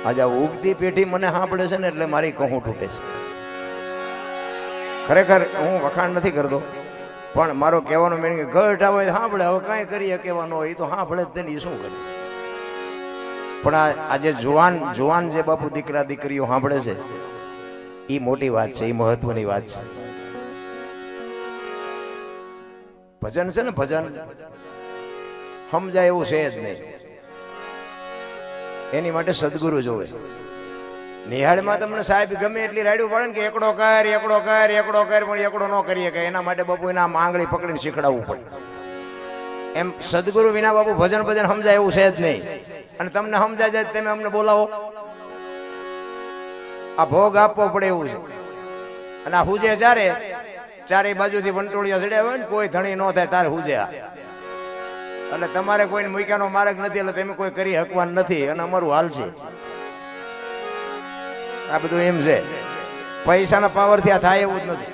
આજે ઉગતી પેઢી મને સાંભળે છે ને એટલે મારી કહું તૂટે છે. ખરેખર હું વખાણ નથી કરતો, પણ મારો કહેવાનો મેન કે ગઢ આવે સાંભળે, હવે કાંઈ કરીએ કહેવાનો હોય એ તો સાંભળે જ તેને શું કરે. પણ આજે જુવાન જે બાપુ દીકરા દીકરીઓ સાંભળે છે એ મોટી વાત છે, એ મહત્વની વાત છે. ભજન છે ને, ભજન સમજાય એવું છે જ નહીં. એની માટે સદગુરુ જોવે. નિહાળમાં તમને સાહેબ ગમે એટલી રાડ્યું પડે ને કે એકડો કર પણ એકડો ન કરીએ કે એના માટે બાપુ એના આંગળી પકડીને શીખડાવવું પડે. એમ સદગુરુ વિના બાપુ ભજન સમજાય એવું છે જ નહીં. અને તમને સમજાય જાય તમે અમને બોલાવો, આ ભોગ આપવો પડે એવું છે. અને આ હુજે ચારે બાજુથી વંટોળિયા ચડ્યા હોય ને કોઈ ધણી ન થાય તારે હુજે. એટલે તમારે કોઈને મૂક્યાનો માર્ગ નથી, એટલે તમે કોઈ કરી હકવાન નથી. અને અમારું હાલ છે આ બધું એમ છે. પૈસાના પાવર થી આ થાય એવું જ નથી.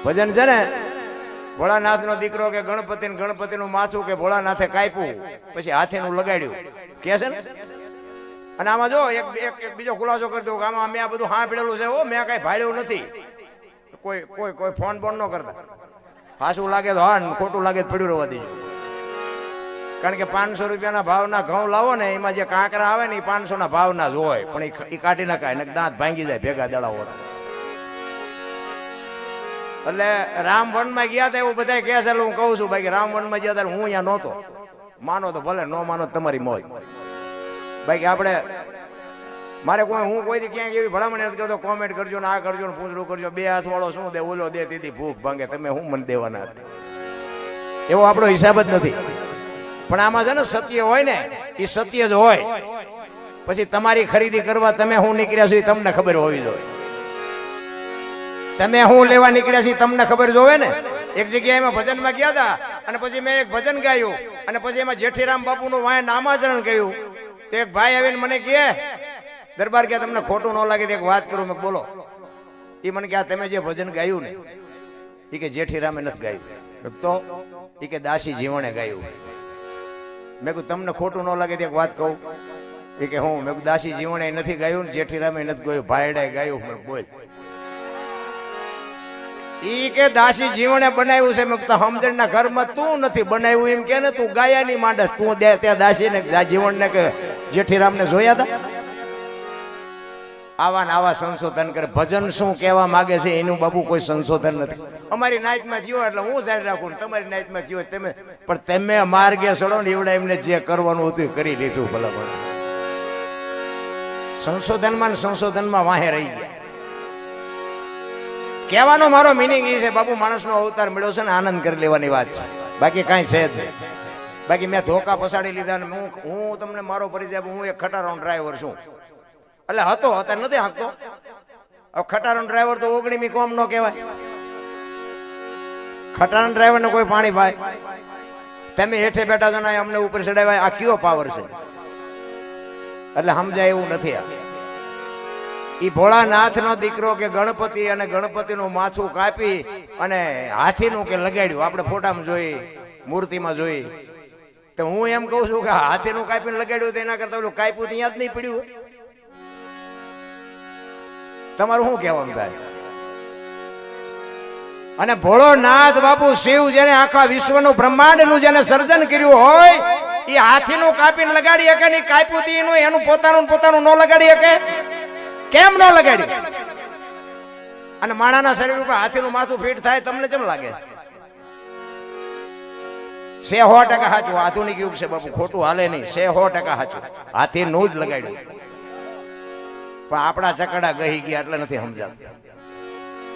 ભજન છે ને, ભોળાનાથ નો દીકરો કે ગણપતિ નું માથું કે ભોળાનાથે કાપ્યું પછી હાથેનું લગાડ્યું કે છે ને. અને આમાં જો એક બીજો ખુલાસો કરી દઉં કે આમાં મેં આ બધું સાંભળેલું છે. મેં કઈ ભાડ્યું નથી. કોઈ ફોન ન કરતા. હાસું લાગે તો હા, ખોટું લાગે તો પડ્યું રહેવા દેજો. કારણ કે 500 રૂપિયાના ભાવના ઘઉં લાવો ને, એમાં જે કાંકરા આવે ને એ 500 ના ભાવના જ હોય, પણ એ કાઢી નાખાય ને દાંત ભાંગી જાય ભેગા દડાવો. એટલે રામ વનમાં ગયા હતા એવું બધા કહે છે. હું કહું છું ભાઈ, રામ વનમાં ગયા હતા હું અહીંયા નહોતો. માનો તો ભલે, ન માનો તમારી મોજ. બાકી આપણે મારે હું કોઈથી ક્યાંક એવી ભલામણ નથી કરતો કોમેન્ટ કરજો ને આ કરજો ને પૂછડું કરજો. 2 હાથ વાળો શું દે, ઓલો દે, દીદી ભૂખ ભાંગે, તમે હું મને દેવાના હતા. એવો આપણો હિસાબ જ નથી. પણ આમાં છે ને સત્ય હોય ને, એ સત્ય જ હોય. પછી તમારી ખરીદી કરવા તમે હું નીકળ્યા છો એ તમને ખબર હોવી જોઈએ. તમે હું લેવા નીકળ્યા છો તમને ખબર જોવે ને. એક જગ્યાએ એમાં ભજનમાં ગયા હતા અને પછી મેં એક ભજન ગાયું અને પછી એમાં જેઠીરામ બાપુનું વાય નામાચરણ કર્યું. તો એક ભાઈ આવીને મને કહે, દરબાર કે તમને ખોટું ન લાગે તો એક વાત કરું. મેં બોલો. એ મને કે તમે જે ભજન ગાયું ને એ કે જેઠીરામે નથી ગાયું. તો એ કે દાસી જીવણે ગાયું. મેં કહ્યું તમને ખોટું ન લાગે તો એક વાત કહું. એ કે હું. મેં કહ્યું દાસી જીવણે નથી ગાયું ને જેઠીરામે નથી ગાયું, ભાઈડાએ ગાયું. મેં બોલ. ઈ કે દાસી જીવણે બનાવ્યું છે. મેં સમજણ ના ઘરમાં તું નથી બનાવ્યું એમ કે ને, તું ગાયાની માંડસ. તું ત્યાં દાસી ને જીવણ ને કે જેઠીરામ ને જોયા હતા? આવા ને આવા સંશોધન કરે. ભજન શું કહેવા માંગે છે એનું બાપુ કોઈ સંશોધન નથી. અમારી નાઈટમાં થયો એટલે હું જાહેર રાખું, તમારી નાઈટમાં થયો તમે, પણ તમે માર્ગે ચડો ને એવડે એમને જે કરવાનું હતું કરી લીધું. ભલા ભલા સંશોધનમાં વાહે રહી ગયા. કહેવાનો મારો મિનિંગ એ છે બાપુ, માણસનો અવતાર મળ્યો છે ને આનંદ કરી લેવાની વાત છે, બાકી કાંઈ છે જ. બાકી મેં ધોકા પસાડી લીધા ને હું તમને મારો પરિચય, હું એક ખટારાનો ડ્રાઈવર છું. એટલે હતો અત્યારે નથી હાંકતો. હવે ખટારાનો ડ્રાઈવર તો 19મી કોમ નો કહેવાય. ખટારાનો ડ્રાઈવર ને કોઈ પાણી ભાઈ તમે હેઠે બેઠા છો ને અમને ઉપર ચડાવ્યા, આ કયો પાવર છે? એટલે સમજાય એવું નથી. ઈ ભોળાનાથ નો દીકરો કે ગણપતિ, અને ગણપતિનું માથું કાપી અને હાથીનું કે લગાડ્યું. આપણે ફોટામાં જોઈ, મૂર્તિમાં જોઈ. તો હું એમ કઉ છું કે હાથીનું કાપીને લગાડ્યું તો એના કરતા ઓલું કાપ્યું તો યાદ નહીં પડ્યું. તમારું શું કહેવાનું થાય? અને ભોળોનાથ બાપુ શિવ જેને આખા વિશ્વનું બ્રહ્માંડનું જેને સર્જન કર્યું હોય એ હાથીનું કાપીને લગાડી શકે ને, કાપ્યું હતું એનું પોતાનું ન લગાડી શકે? કેમ ન લગાડ્યું? અને માણાના શરીર ઉપર હાથીનું માથું ફીટ થાય તમને કેમ લાગે? 100% સાચું. આધુનિક યુગ છે બાપુ, ખોટું હાલે નહીં. 100% સાચું. હાથીનું જ લગાડ્યું. પણ આપણા ચકડા ગહી ગયા એટલે નથી સમજાતું.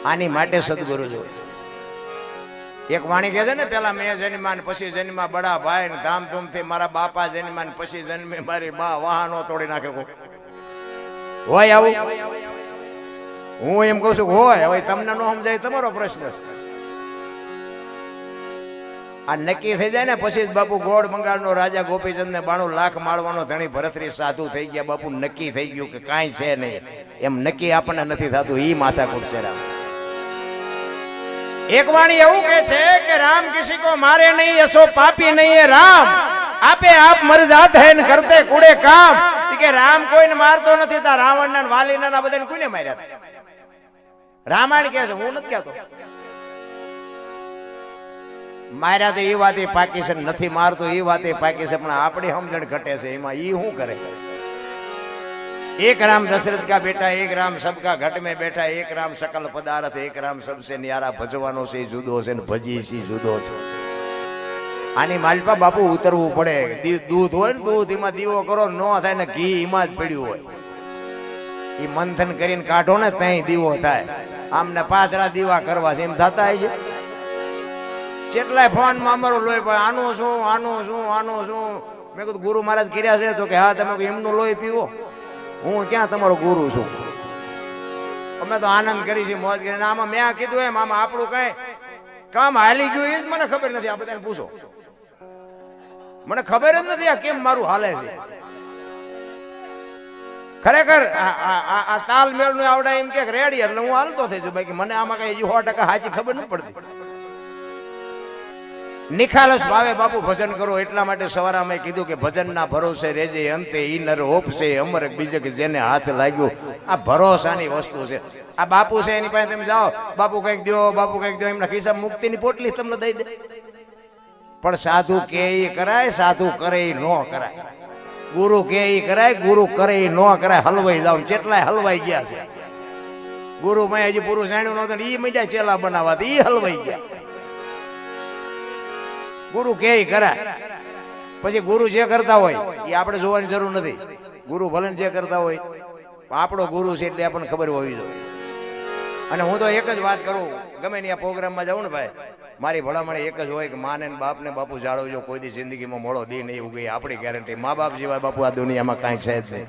આની માટે સદગુરુ જો. એક વાણી કહે છે ને, પેલા મેં જન્મા ને પછી જન્મા બડા ભાઈ ને ધામધૂમથી મારા બાપા જન્મા ને પછી જન્મે મારી બા વાહનો તોડી નાખે. હોય આવું? હું એમ કઉ છું હોય. હવે તમને ન સમજાય તમારો પ્રશ્ન છે. આ નક્કી થઈ જાય ને પછી બાપુ ગોળ બંગાળનો રાજા ગોપીચંદ ને 92 લાખ માળવાનો ધણી ભરતરી સાધુ થઈ ગયા. બાપુ નક્કી થઈ ગયું કે કાંઈ છે નહીં. એમ નક્કી આપણને નથી થતું. ઈ માથાકૂટ છે. રામ एक वाणी એવું કહે છે કે राम किसी को मारे नहीं, ऐसो पापी नहीं है राम, आपे आप मर जाते हैं करते कूड़े काम। કે રામ કોઈને મારતો નથી, તા રાવણના વાલીના બધાને કોઈને માર્યા? રામાયણ કે છે, હું નથી કહેતો. માર્યા તો એ વાતે પાકી છે, નથી મારતો એ વાતે પાકી છે, પણ આપણી સમજણ ઘટે છે. એમાં ઈ શું કરે? एक राम दशरथ का बेटा, एक राम सबका घट में बैठा, एक राम सकल पदार्थ, एक राम सबसे न्यारा, भजવાનો से जुदो છે ને ભજી સી જુદો છે. આની માલપા બાપુ ઉતરવું પડે. દૂધ હોય ને દૂધ, એમાં દીવો કરો ન થાય ને ઘી એમાં જ પડ્યું હોય, એ મંથન કરીને કાઢો ને ત્યાં દીવો થાય. આમને પાતળા દીવા કરવા છે એમ થતા છે. કેટલાય ફોન માં અમારું લોહી પણ આનું શું, આનું શું, આનું શું. મેં કીધું ગુરુ મહારાજ કર્યા છે તો કે હા, તમે એમનું લોહી પીવો. હું ક્યાં તમારો ગુરુ છું? અમે તો આનંદ કરી છે, મોજ કરીને. આમાં મેં કીધું એમ આમાં આપણું કઈ કામ હાલી ગયું એ જ મને ખબર નથી. આ બધાને પૂછો, મને ખબર જ નથી આ કેમ મારું હાલે છે. ખરેખર આ તાલમેળ નું આવડે એમ કે રેડી એટલે હું હાલતો થઈ છું. બાકી મને આમાં કઈ 100% સાચી ખબર નથી પડતી. નિખાલસ ભાવે બાપુ ભજન કરો. એટલા માટે સવારે અમે કીધું કે ભજનના ભરોસે રેજે, અંતે ઈ નર હોપશે અમર બીજે કે જેને હાથ લાગ્યો. આ ભરોસાની વસ્તુ છે. આ બાપુ છે એની પાસે તમે જાઓ, બાપુ કઈક દો, બાપુ કઈક દો, એમના ખિસ્સા મુક્તિની પોટલી તમને દઈ દે. પણ સાધુ કે ઈ કરાય, સાધુ કરે ઈ ન કરાય. ગુરુ કે ઈ કરાય, ગુરુ કરે ઈ ન કરાય. હલવાઈ જાવ, કેટલાય હલવાઈ ગયા છે. ગુરુ મેં હજી પૂરું જાણ્યું નહોતું, ઈ મીડિયા ચેલા બનાવવા ઈ હલવાઈ ગયા. ગુરુ કે કરાય. પછી ગુરુ જે કરતા હોય એ આપણે જોવાની જરૂર નથી. ગુરુ ભલે જે કરતા હોય, આપણો ગુરુ છે એટલે આપણને ખબર હોવી જોઈએ. અને હું તો એક જ વાત કરું, ગમે ત્યાં પ્રોગ્રામમાં જાઉં ને ભાઈ, મારી ભલામણ એક જ હોય કે માને બાપને બાપુ જાળવજો. કોઈ દી જિંદગીમાં મોડો દી નહીં ઉગે, આપણી ગેરંટી. મા બાપ જેવા બાપુ આ દુનિયામાં કાંઈ છે જ નહીં.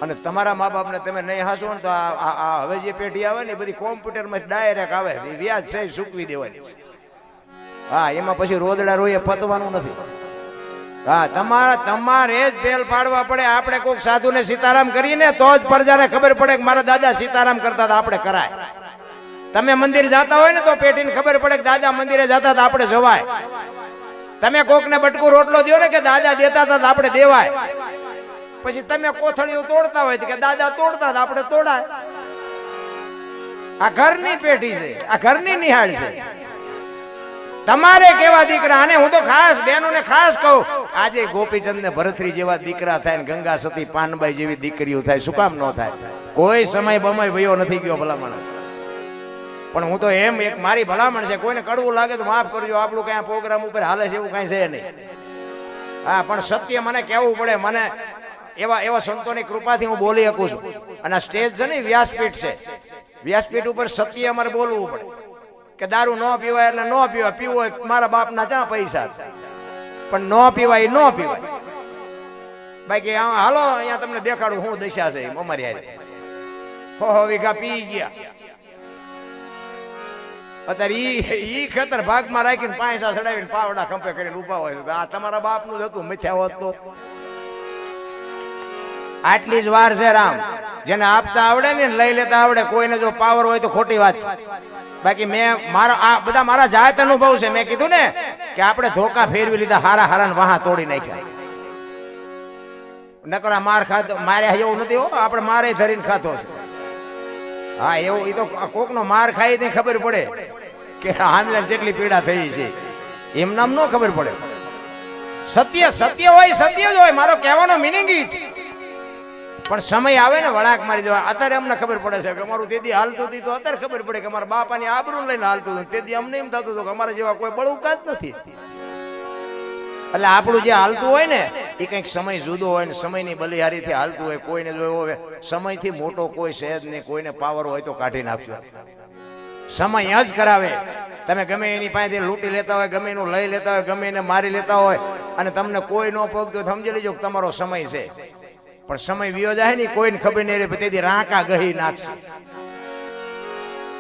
અને તમારા મા બાપને તમે નહીં હાસો ને તો આ હવે જે પેઢી આવે ને એ બધી કોમ્પ્યુટરમાં ડાયરેક્ટ આવે, વ્યાજ છે ચૂકવી દેવાની. હા, એમાં પછી રોદડા રોયે પતવાનું નથી. હા, તમારે જ પેલ પાડવા પડે. આપણે કોઈક સાધુને સીતારામ કરીને તો જ પ્રજાને ખબર પડે કે મારા દાદા સીતારામ કરતા હતા, આપણે કરાય. તમે મંદિર જાતા હોય ને તો પેટીને ખબર પડે કે દાદા મંદિરે જતા હતા, આપણે જવાય. તમે કોકને બટકું રોટલો દો ને કે દાદા દેતા હતા, આપણે દેવાય. પછી તમે કોથળીઓ તોડતા હોય કે દાદા તોડતા હતા, આપણે તોડાય. આ ઘરની પેઢી છે, આ ઘરની નિહાળ છે. તમારે કેવા દીકરા, અને હું તો ખાસ બહેનોને ખાસ કહું, આજે ગોપીચંદ ને ભરતરી જેવા દીકરા થાય ને ગંગા સતી પાનબાઈ જેવી દીકરીઓ થાય. શું કામ ન થાય? કોઈ સમય બમય ભયો નથી ગયો ભલામણ. પણ હું તો એમ એક મારી ભલામણ છે, કોઈને કડવું લાગે તો માફ કરજો. આપણું કઈ પ્રોગ્રામ ઉપર હાલે છે એવું કઈ છે નહીં. હા, પણ સત્ય મને કહેવું પડે. મને એવા સંતોની કૃપાથી હું બોલી શકું છું. અને આ સ્ટેજ છે ને વ્યાસપીઠ છે, વ્યાસપીઠ ઉપર સત્ય અમારે બોલવું પડે કે દારૂ ન પીવાય એટલે ન પીવાય. પીવું હોય મારા બાપના ચા પૈસા, પણ ન પીવાય ન પીવાય. બાકી હાલો અહીંયા તમને દેખાડું શું દશા છે અમારી હારે. 6 વીઘા પી ગયા. અત્યારે ઈ ખેતર ભાગમાં રાખીને પાંચા ચડાવીને પાવડા ખંપે કરીને ઉભા હોય છે. આ તમારા બાપનું જ હતું, મિથ્યા હોત તો. આટલી જ વાર છે રામ. જેને આપતા આવડે ને લઈ લેતા આવડે. કોઈને જો પાવર હોય તો ખોટી વાત છે. બાકી મેં આ બધા મારા જાત અનુભવ છે. મેં કીધું ને કે આપણે ધોકા ફેરવી લીધા, હારા હારા વાહા તોડી નાખ્યા. નકરા માર ખાતો, માર્યા એવું નથી હો, આપણે મારે ધરીને ખાતો છે. હા, એવું એ તો કોકનો માર ખાઈ તે ખબર પડે કે આમને જેટલી પીડા થઈ છે. એમ નામ ન ખબર પડે. સત્ય સત્ય હોય, સત્ય જ હોય. મારો કહેવાનો મિનિંગ ઈ છે. પણ સમય આવે ને વળાક મારી જવા. અત્યારે અમને ખબર પડે છે કે અમારું તેદી હાલતું હતું, તો અત્યારે ખબર પડે કે અમારા બાપાની આબરૂ લઈને હાલતું હતું. તેદી અમને એમ થતું હતું કે અમારા જેવા કોઈ બળુકા જ નથી. એટલે આપણું જે હાલતું હોય ને એ કંઈક સમય જુદો હોય ને સમયની બલિહારીથી હાલતું હોય. કોઈને જોયો હોય સમયથી મોટો કોઈ છે જ નહીં. કોઈને પાવર હોય તો કાઢી નાખજો. સમય જ કરાવે. તમે ગમે એની પાસેથી લૂંટી લેતા હોય, ગમે એનું લઈ લેતા હોય, ગમે એને મારી લેતા હોય, અને તમને કોઈ ન પગતો સમજી લેજો કે તમારો સમય છે. પણ સમય વિયો જાય ને કોઈને ખબર નહીં રહે, તેથી રાંકા ગહી નાખશે.